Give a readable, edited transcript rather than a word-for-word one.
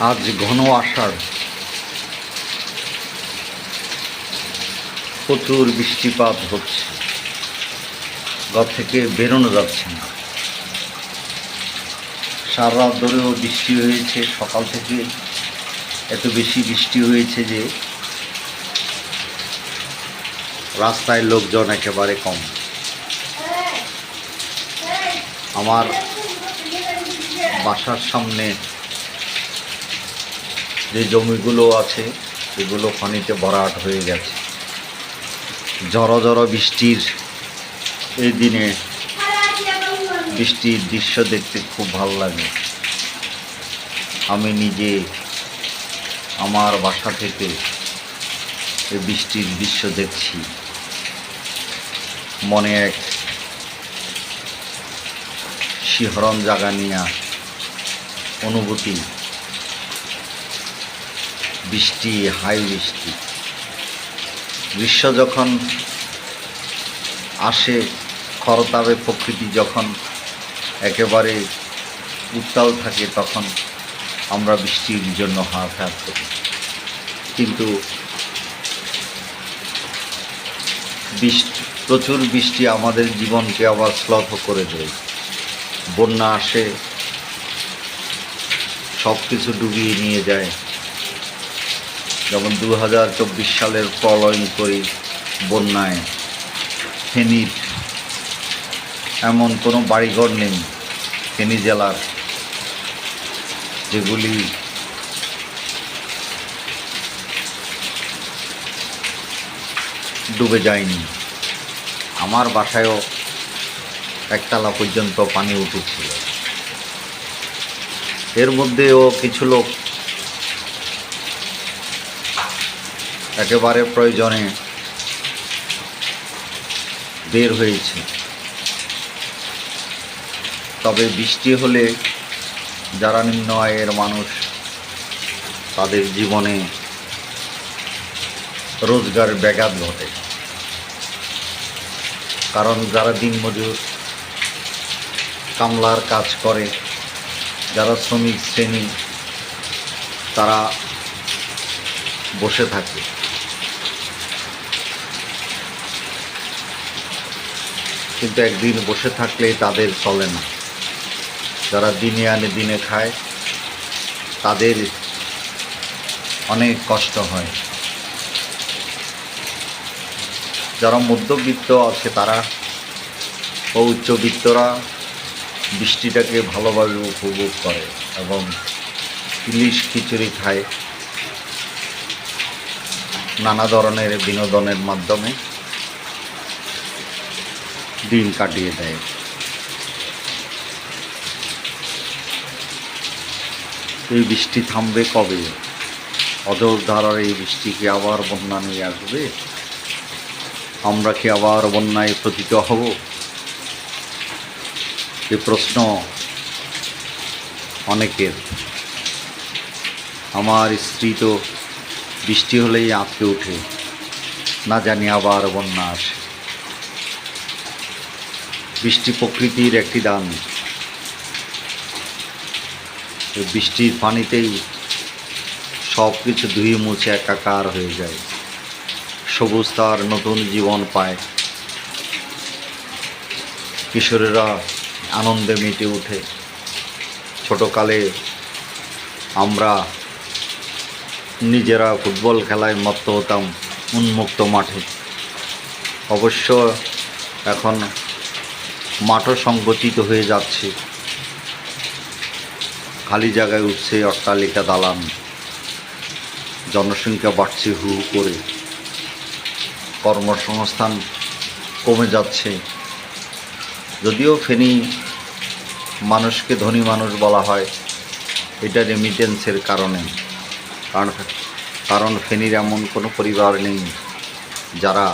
আজ ঘন আষাঢ়, প্রচুর বৃষ্টিপাত হচ্ছে, ঘর থেকে বেরোনো যাচ্ছে না। সারা রাত ধরেও বৃষ্টি হয়েছে, সকাল থেকে এত বেশি বৃষ্টি হয়েছে যে রাস্তায় লোকজন একেবারে কম। আমার বাসার সামনে যে জমিগুলো আছে সেগুলো পানিতে ভরাট হয়ে গেছে। ঝড়ো ঝড়ো বৃষ্টির এই দিনে বৃষ্টির দৃশ্য দেখতে খুব ভালো লাগে। আমি নিজে আমার বাসা থেকে এই বৃষ্টির দৃশ্য দেখছি, মনে এক শিহরণ জাগানিয়া অনুভূতি। বৃষ্টি, হাই বৃষ্টি, গ্রীষ্ম যখন আসে, খরতাপে প্রকৃতি যখন একেবারে উত্তাল থাকে, তখন আমরা বৃষ্টির জন্য হাহাকার করি। কিন্তু প্রচুর বৃষ্টি আমাদের জীবনকে আবার শ্লথ করে দেয়। বন্যা আসে, সব কিছু ডুবিয়ে নিয়ে যায়। যেমন 2024 সালের প্রলয়ঙ্করী বন্যায় ফেনীর এমন কোনো বাড়িঘর নেই ফেনী জেলার যেগুলি ডুবে যায়নি। আমার বাসায়ও একতলা পর্যন্ত পানি উঠেছিল। এর মধ্যেও কিছু লোক একেবারে প্রয়োজনে বের হয়েছে। তবে বৃষ্টি হলে যারা নিম্ন আয়ের মানুষ, তাদের জীবনে রোজগার ব্যাঘাত ঘটে। কারণ যারা দিনমজুর কামলার কাজ করে, যারা শ্রমিক শ্রেণী, তারা বসে থাকে। কিন্তু একদিন বসে থাকলেই তাদের চলে না। যারা দিনে আনে দিনে খায়, তাদের অনেক কষ্ট হয়। যারা মধ্যবিত্ত আছে তারা ও উচ্চবিত্তরা বৃষ্টিটাকে ভালোভাবে উপভোগ করে এবং ইলিশ খিচুড়ি খায়, নানা ধরনের বিনোদনের মাধ্যমে দিন কাটিয়ে দেয়। এই বৃষ্টি থামবে কবে? অজস্র এই বৃষ্টি কি আবার বন্যা নিয়ে আসবে? আমরা কি আবার বন্যায় পতিত হব? এই প্রশ্ন অনেকের। আমার স্ত্রী তো বৃষ্টি হলেই আঁতকে ওঠে, না জানি আবার বন্যা আসে। বৃষ্টি প্রকৃতির একটি দান। বৃষ্টির পানিতেই সব কিছু ধুয়ে মুছে একাকার হয়ে যায়। সবুজ তার নতুন জীবন পায়। কিশোরেরা আনন্দে মেতে ওঠে। ছোটকালে আমরা নিজেরা ফুটবল খেলায় মত্ত হতাম উন্মুক্ত মাঠে। অবশ্য এখন মাঠও সংকুচিত হয়ে যাচ্ছে, খালি জায়গায় উঠছে অট্টালিকা, দালান, জনসংখ্যা বাড়ছে হু হু করে, কর্মসংস্থান কমে যাচ্ছে। যদিও ফেনী মানুষকে ধনী মানুষ বলা হয়, এটা রেমিটেন্সের কারণে। কারণ ফেনীর এমন কোনো পরিবার নেই যারা